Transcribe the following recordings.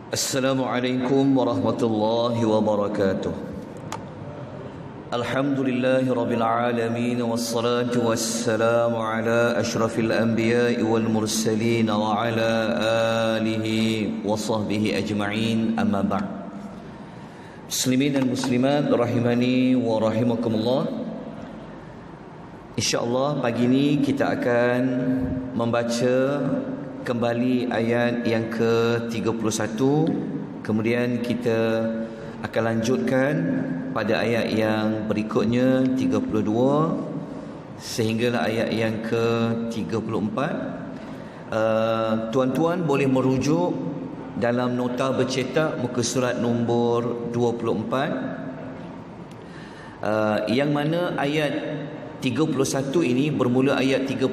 Assalamualaikum warahmatullahi wabarakatuh. Alhamdulillahi rabbil alamin, wassalatu wassalamu ala asyrafil anbiya'i wal mursalin wa ala alihi wa sahbihi ajma'in, amma ba'd. Muslimin dan muslimat rahimani wa rahimakumullah. InsyaAllah pagi ini kita akan membaca kembali ayat yang ke-31. Kemudian kita akan lanjutkan pada ayat yang berikutnya 32 sehinggalah ayat yang ke-34. Tuan-tuan boleh merujuk dalam nota bercetak muka surat nombor 24, yang mana ayat 31 ini bermula ayat 31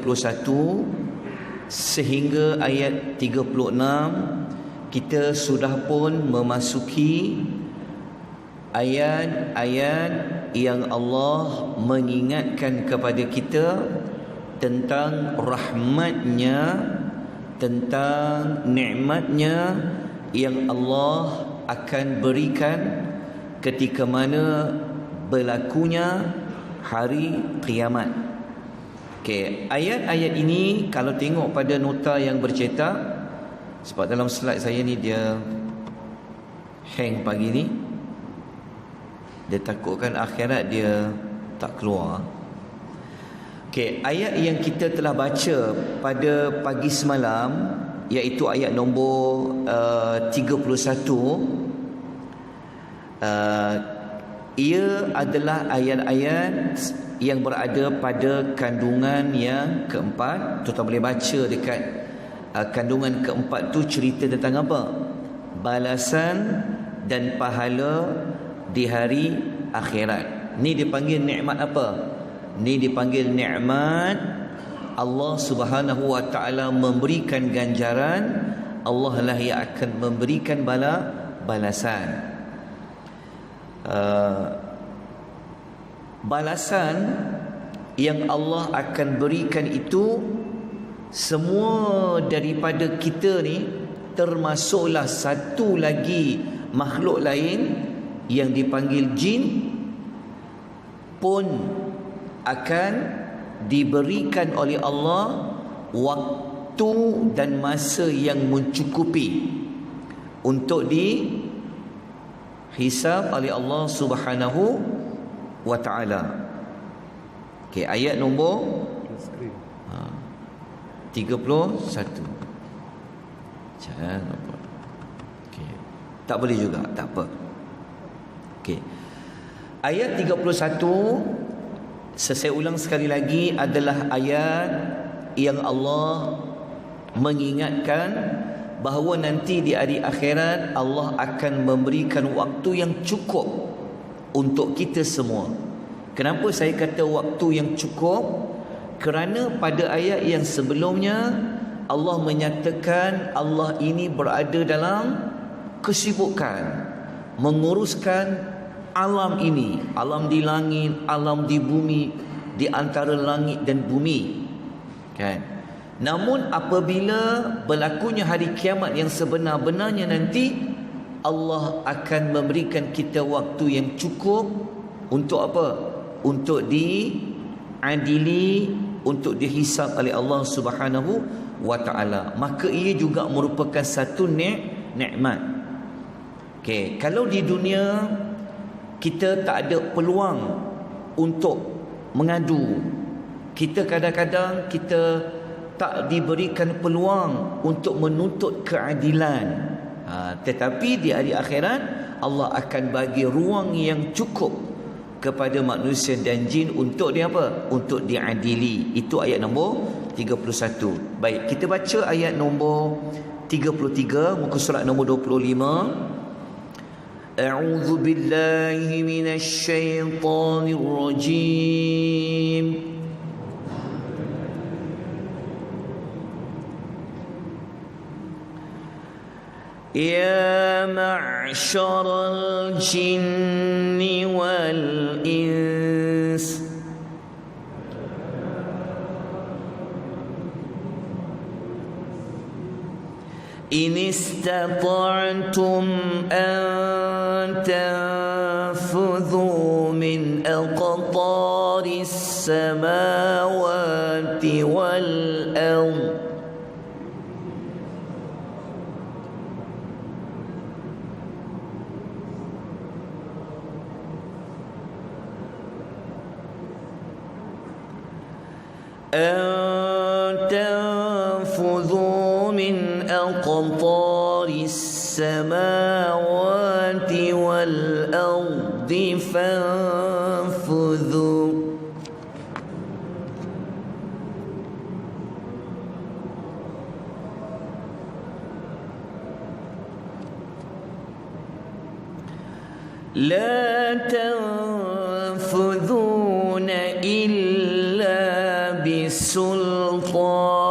sehingga ayat 36. Kita sudah pun memasuki ayat-ayat yang Allah mengingatkan kepada kita tentang rahmatnya, tentang nikmatnya yang Allah akan berikan ketika mana berlakunya hari kiamat. Okey, ayat-ayat ini kalau tengok pada nota yang bercetak, sebab dalam slide saya ni dia hang pagi ni, dia takutkan akhirat dia tak keluar. Okey, ayat yang kita telah baca pada pagi semalam, iaitu ayat nombor 31. Ia adalah ayat-ayat yang berada pada kandungan yang keempat. Tuan-tuan boleh baca dekat kandungan keempat tu cerita tentang apa? Balasan dan pahala di hari akhirat. Ni dipanggil nikmat apa? Ni dipanggil nikmat Allah Subhanahu wa taala memberikan ganjaran. Allah lah yang akan memberikan balasan. Balasan yang Allah akan berikan itu semua daripada kita ni, termasuklah satu lagi makhluk lain yang dipanggil jin, pun akan diberikan oleh Allah waktu dan masa yang mencukupi untuk dihisab oleh Allah Subhanahu wa ta'ala. Okey, ayat nombor 31. Jangan apa. Okey. Tak boleh juga, tak apa. Okey. Ayat 31, saya ulang sekali lagi, adalah ayat yang Allah mengingatkan bahawa nanti di hari akhirat Allah akan memberikan waktu yang cukup untuk kita semua. Kenapa saya kata waktu yang cukup? Kerana pada ayat yang sebelumnya Allah menyatakan Allah ini berada dalam kesibukan menguruskan alam ini, alam di langit, alam di bumi, di antara langit dan bumi, kan? Namun apabila berlakunya hari kiamat yang sebenar-benarnya nanti, Allah akan memberikan kita waktu yang cukup untuk apa? Untuk diadili, untuk dihisab oleh Allah Subhanahu wa ta'ala. Maka ia juga merupakan satu nikmat. Okey, kalau di dunia kita tak ada peluang untuk mengadu, kita kadang-kadang kita tak diberikan peluang untuk menuntut keadilan. Tetapi di hari akhirat Allah akan bagi ruang yang cukup kepada manusia dan jin untuk dia apa? Untuk diadili. Itu ayat nombor 31. Baik, kita baca ayat nombor 33 muka surat nombor 25. A'udzu billahi minasy syaithanir rajim. يا معشر الجن والإنس إن استطعتم أن تنفذوا من أقطار السماوات والأرض أن تنفذوا من أقطار السماوات والأرض فانفذوا لا تنفذون إلا بسلطان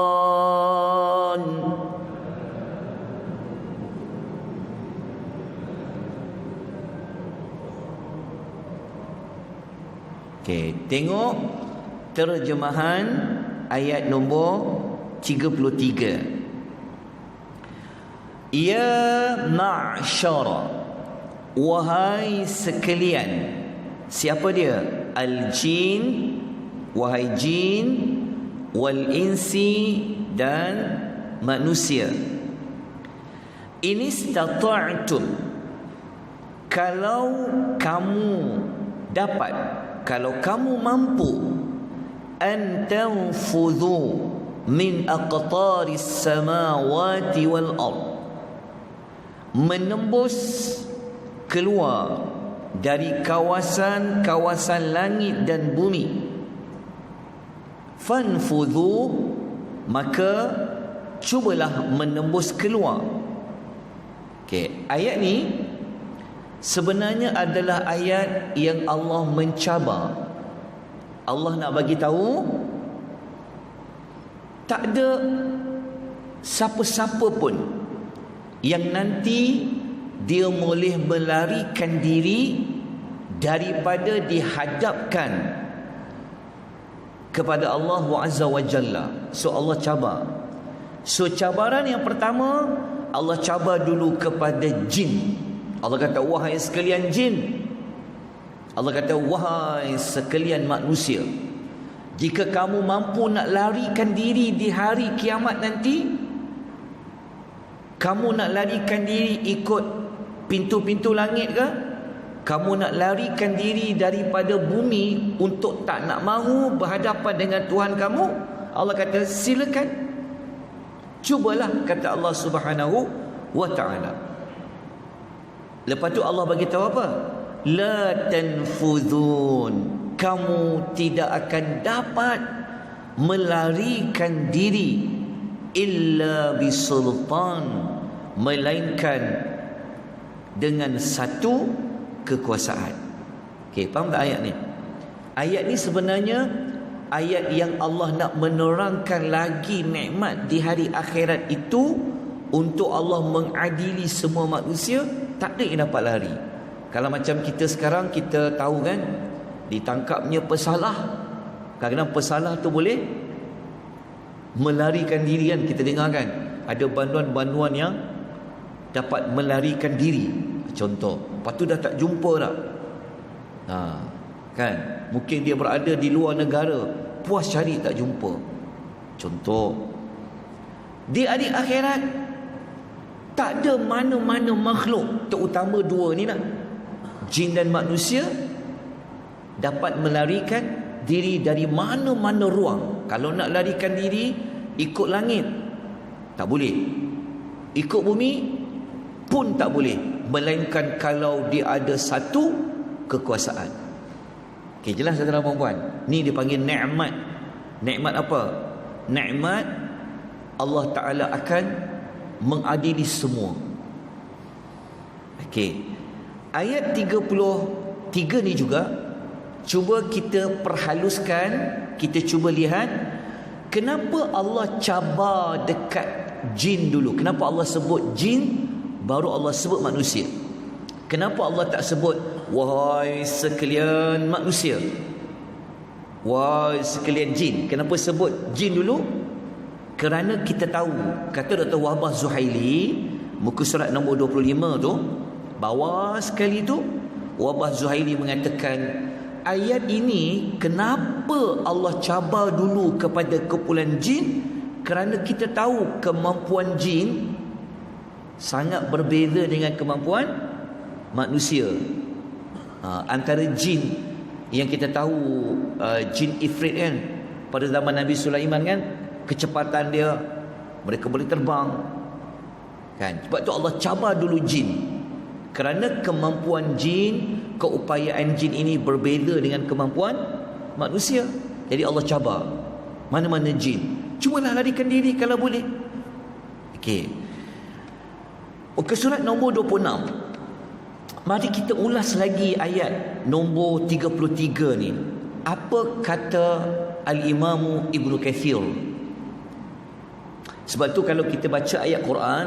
Okey, tengok terjemahan ayat nombor 33. Ya ma'syara, wahai sekalian. Siapa dia? Al-jin, wahai jin, wal insi, dan manusia. Inistata'tum, kalau kamu dapat, kalau kamu mampu, an tanfudhu min aqtaris samawati wal ard, menembus keluar dari kawasan-kawasan langit dan bumi. Fanfudhu, maka cubalah menembus keluar. Okey, ayat ni sebenarnya adalah ayat yang Allah mencabar. Allah nak bagi tahu tak ada siapa-siapa pun yang nanti dia boleh melarikan diri daripada dihadapkan kepada Allah Azza wa Jalla. So Allah cabar. So cabaran yang pertama, Allah cabar dulu kepada jin. Allah kata, wahai sekalian jin. Allah kata, wahai sekalian manusia, jika kamu mampu nak larikan diri di hari kiamat nanti, kamu nak larikan diri ikut pintu-pintu langit ke? Kamu nak larikan diri daripada bumi untuk tak nak mahu berhadapan dengan Tuhan kamu? Allah kata, silakan. Cubalah, kata Allah Subhanahu wa ta'ala. Lepas tu Allah bagi tahu apa? La tanfudhun, kamu tidak akan dapat melarikan diri illa bisultan, melainkan dengan satu kekuasaan. Okey, faham tak ayat ni? Ayat ni sebenarnya ayat yang Allah nak menerangkan lagi nikmat di hari akhirat itu untuk Allah mengadili semua manusia. Tak ada yang dapat lari. Kalau macam kita sekarang, kita tahu kan, ditangkapnya pesalah. Kadang-kadang pesalah tu boleh melarikan diri kan. Kita dengar kan, ada banduan-banduan yang dapat melarikan diri. Contoh, lepas tu dah tak jumpa dah. Kan, mungkin dia berada di luar negara, puas cari tak jumpa. Contoh, di hari akhirat tak ada mana-mana makhluk, terutama dua ni nak, jin dan manusia, dapat melarikan diri dari mana-mana ruang. Kalau nak larikan diri ikut langit, tak boleh. Ikut bumi pun tak boleh, melainkan kalau dia ada satu kekuasaan. Okey, jelas tuan-tuan dan puan-puan? Ni dipanggil nikmat. Nikmat apa? Nikmat Allah Ta'ala akan mengadili semua. Okey, ayat 33 ni juga cuba kita perhaluskan, kita cuba lihat kenapa Allah cabar dekat jin dulu. Kenapa Allah sebut jin baru Allah sebut manusia? Kenapa Allah tak sebut wahai sekalian manusia, wahai sekalian jin? Kenapa sebut jin dulu? kerana kita tahu, kata Dr. Wahbah Zuhaili, muka surat nombor 25 tu, bawah sekali tu, Wahbah Zuhaili mengatakan, ayat ini kenapa Allah cabar dulu kepada kumpulan jin? Kerana kita tahu kemampuan jin sangat berbeza dengan kemampuan manusia. Antara jin yang kita tahu, jin Ifrit kan, pada zaman Nabi Sulaiman kan, kecepatan dia, mereka boleh terbang kan. Sebab tu Allah cabar dulu jin, kerana kemampuan jin, keupayaan jin ini berbeza dengan kemampuan manusia. Jadi Allah cabar mana-mana jin, cubalah larikan diri kalau boleh. Okey, ke surat nombor 26. Mari kita ulas lagi ayat nombor 33 ni. Apa kata Al-Imam Ibnu Kathir? Sebab tu kalau kita baca ayat Quran,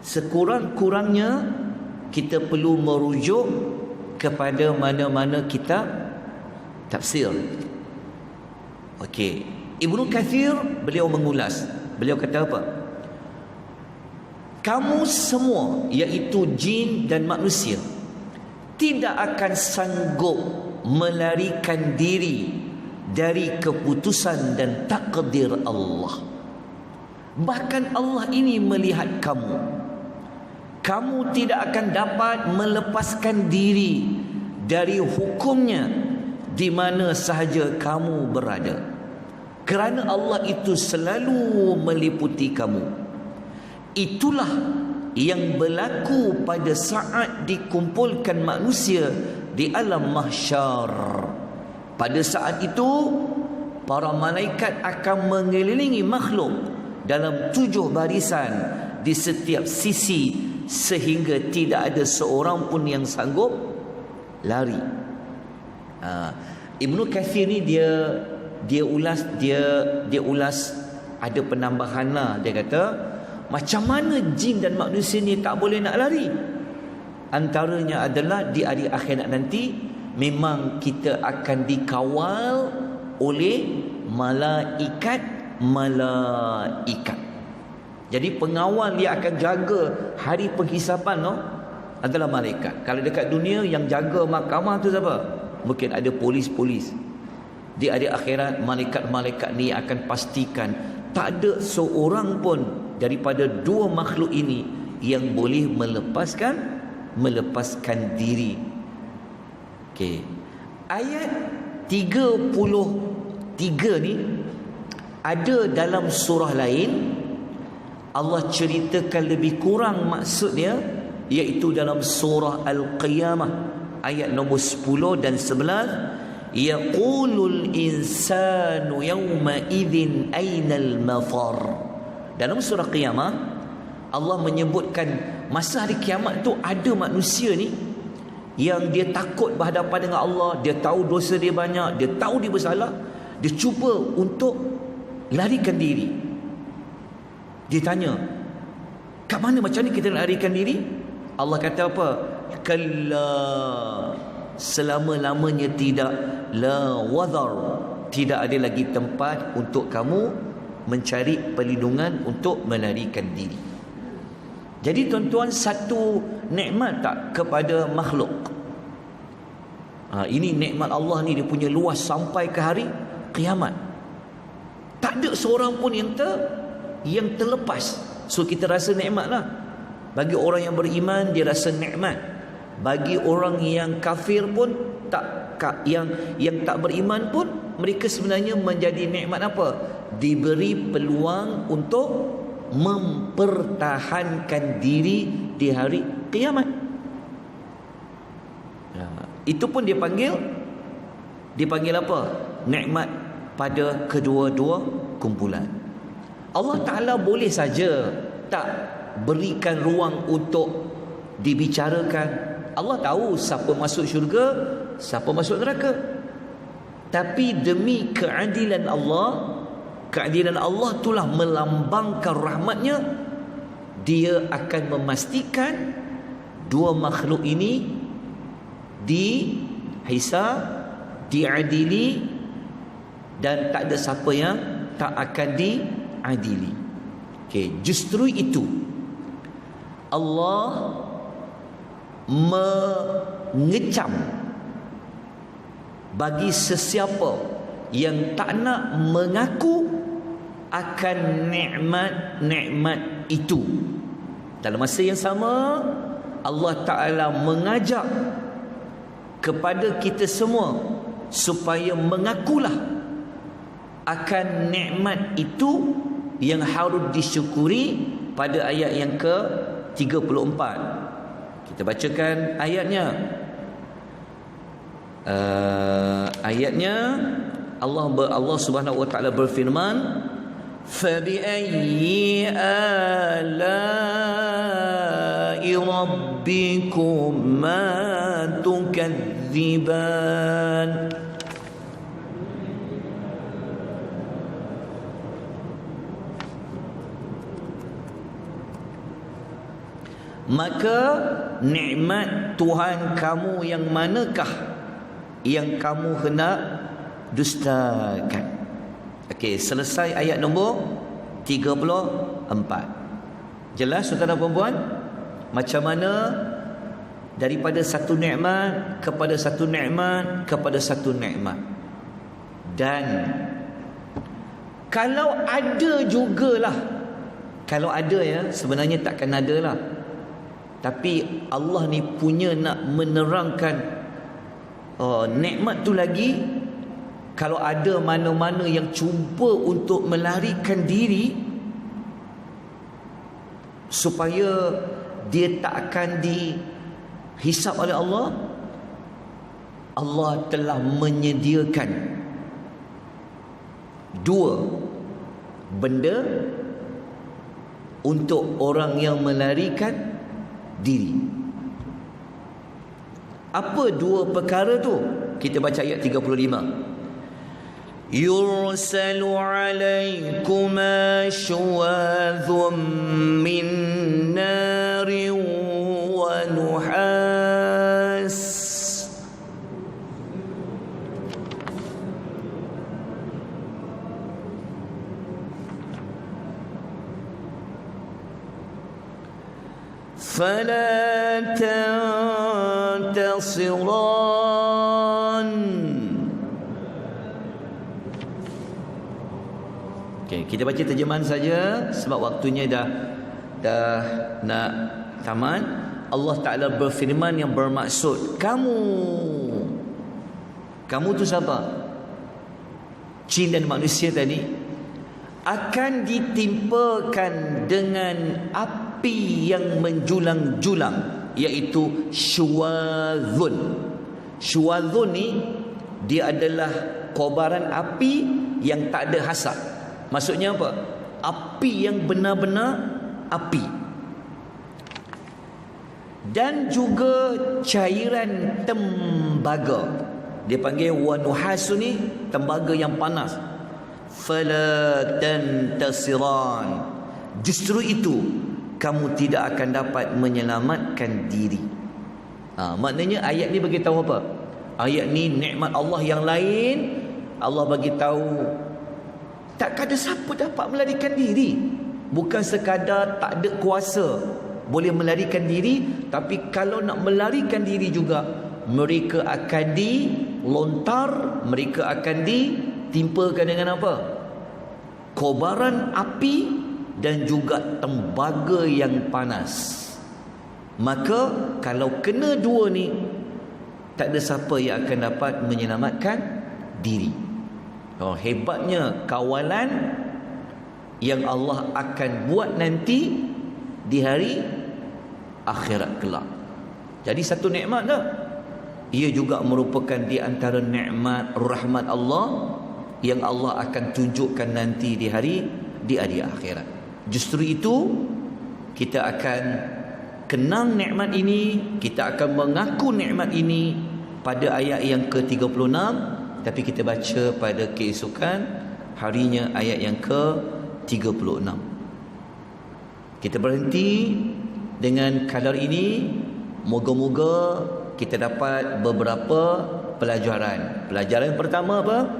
sekurang-kurangnya kita perlu merujuk kepada mana-mana kitab tafsir. Okey, Ibnu Kathir beliau mengulas. Beliau kata apa? Kamu semua, iaitu jin dan manusia, tidak akan sanggup melarikan diri dari keputusan dan takdir Allah. Bahkan Allah ini melihat kamu. Kamu tidak akan dapat melepaskan diri dari hukumnya di mana sahaja kamu berada, kerana Allah itu selalu meliputi kamu. Itulah yang berlaku pada saat dikumpulkan manusia di alam mahsyar. Pada saat itu, para malaikat akan mengelilingi makhluk dalam 7 barisan di setiap sisi, sehingga tidak ada seorang pun yang sanggup lari. Ibnu Kathir ni dia ulas ada penambahan lah. Dia kata, macam mana jin dan manusia ni tak boleh nak lari? Antaranya adalah di hari akhirat nanti memang kita akan dikawal oleh malaikat. Jadi pengawal yang akan jaga hari penghisapan adalah malaikat. Kalau dekat dunia yang jaga mahkamah tu siapa? Mungkin ada polis-polis. Di hari akhirat malaikat-malaikat ni akan pastikan tak ada seorang pun daripada 2 makhluk ini yang boleh melepaskan diri. Okey. Ayat 33 ni ada dalam surah lain. Allah ceritakan lebih kurang maksudnya, iaitu dalam surah Al-Qiyamah ayat nombor 10 dan 11. Yaqulul insanu yawma idzin ainal mafar. Dalam surah Qiyamah Allah menyebutkan masa hari kiamat tu ada manusia ni yang dia takut berhadapan dengan Allah, dia tahu dosa dia banyak, dia tahu dia bersalah, dia cuba untuk larikan diri. Dia tanya, kat mana macam ni kita nak larikan diri? Allah kata apa? Kalla, selama-lamanya tidak, la wazar, tidak ada lagi tempat untuk kamu mencari perlindungan untuk melarikan diri. Jadi tuan-tuan, satu nikmat tak kepada makhluk. Ini nikmat Allah ni, dia punya luas sampai ke hari kiamat. Tak ada seorang pun yang terlepas. So kita rasa nikmat lah. Bagi orang yang beriman, dia rasa nikmat. Bagi orang yang kafir pun yang tak beriman pun, mereka sebenarnya menjadi nikmat apa? Diberi peluang untuk mempertahankan diri di hari kiamat. Itu pun dipanggil apa? Nikmat pada kedua-dua kumpulan. Allah Ta'ala boleh saja tak berikan ruang untuk dibicarakan. Allah tahu siapa masuk syurga, siapa masuk neraka. Tapi demi keadilan Allah itulah melambangkan rahmatnya, dia akan memastikan 2 makhluk ini dihisab, diadili, dan tak ada siapa yang tak akan diadili. Okey, justru itu Allah mengecam bagi sesiapa yang tak nak mengaku akan nikmat-nikmat itu. Dalam masa yang sama, Allah Ta'ala mengajak kepada kita semua supaya mengakulah akan nikmat itu yang harus disyukuri pada ayat yang ke-34. Kita bacakan ayatnya. Allah Subhanahu wa taala berfirman, "Fabi'ayyi ala'i rabbikuma tukadziban." Maka nikmat Tuhan kamu yang manakah yang kamu hendak dustakan? Okey, selesai ayat nombor 34. Jelas saudara perempuan? Macam mana daripada satu nikmat kepada satu nikmat kepada satu nikmat. Dan kalau ada jugalah, kalau ada ya, sebenarnya takkan ada lah. Tapi Allah ni punya nak menerangkan nikmat tu lagi. Kalau ada mana-mana yang cuba untuk melarikan diri supaya dia tak akan dihisap oleh Allah, Allah telah menyediakan dua benda untuk orang yang melarikan diri. Apa dua perkara tu? Kita baca ayat 35. Yursalu alaikuma syuwadhum min narin wa nuhas. فلا تنتصران. Okey, kita baca terjemahan saja sebab waktunya dah nak tamat. Allah Ta'ala berfirman yang bermaksud kamu tu siapa? Jin dan manusia tadi akan ditimpakan dengan api yang menjulang-julang, iaitu syuwadhun. Syuwadhun ni dia adalah kobaran api yang tak ada hasap. Maksudnya apa? Api yang benar-benar api. Dan juga cairan tembaga. Dia panggil wanuhasu ni, tembaga yang panas. Fala tantasiran. Justru itu kamu tidak akan dapat menyelamatkan diri. Maknanya ayat ni bagi tahu apa? Ayat ni nikmat Allah yang lain. Allah bagi tahu takkan ada siapa dapat melarikan diri. Bukan sekadar tak ada kuasa boleh melarikan diri, tapi kalau nak melarikan diri juga mereka akan dilontar, mereka akan ditimpakan dengan apa? Kobaran api dan juga tembaga yang panas. Maka kalau kena dua ni, tak ada siapa yang akan dapat menyelamatkan diri. Hebatnya kawalan yang Allah akan buat nanti di hari akhirat kelak. Jadi satu nikmat dah. Ia juga merupakan di antara nikmat rahmat Allah yang Allah akan tunjukkan nanti di hari akhirat. Justru itu kita akan kenang nikmat ini, kita akan mengaku nikmat ini pada ayat yang ke-36, tapi kita baca pada keesokan harinya ayat yang ke-36. Kita berhenti dengan kadar ini. Moga-moga kita dapat beberapa pelajaran. Pelajaran pertama apa?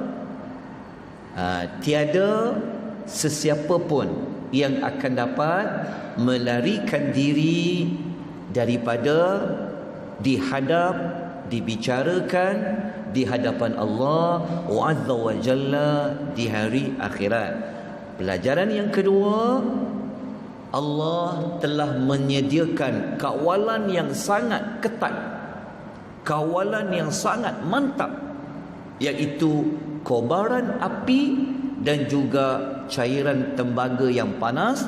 Tiada sesiapa pun yang akan dapat melarikan diri daripada dihadap, dibicarakan di hadapan Allah Azza wa Jalla di hari akhirat. Pelajaran yang kedua, Allah telah menyediakan kawalan yang sangat ketat, kawalan yang sangat mantap, iaitu kobaran api dan juga cairan tembaga yang panas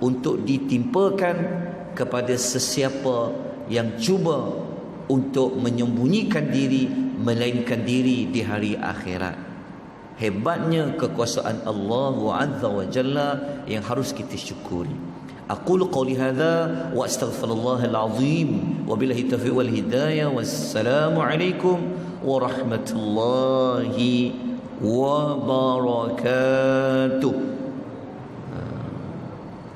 untuk ditimpakan kepada sesiapa yang cuba untuk menyembunyikan diri, melainkan diri di hari akhirat. Hebatnya kekuasaan Allah Azza wa Jalla yang harus kita syukuri. Aqulu qawli hadza wa astaghfirullahal azim wa billahi taufiq wal hidayah. Wassalamu alaikum warahmatullahi wabarakatuh.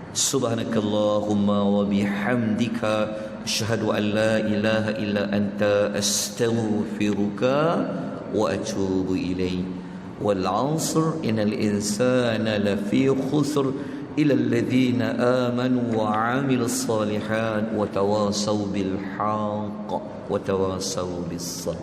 Subhanakallahumma wa bihamdika asyhadu an la ilaha illa anta astaghfiruka wa atubu ilaik. Wal 'asr innal insana lafi khusr illa alladhina amanu wa 'amilus salihat wa tawasaw bil haqq wa tawasaw bis sabr.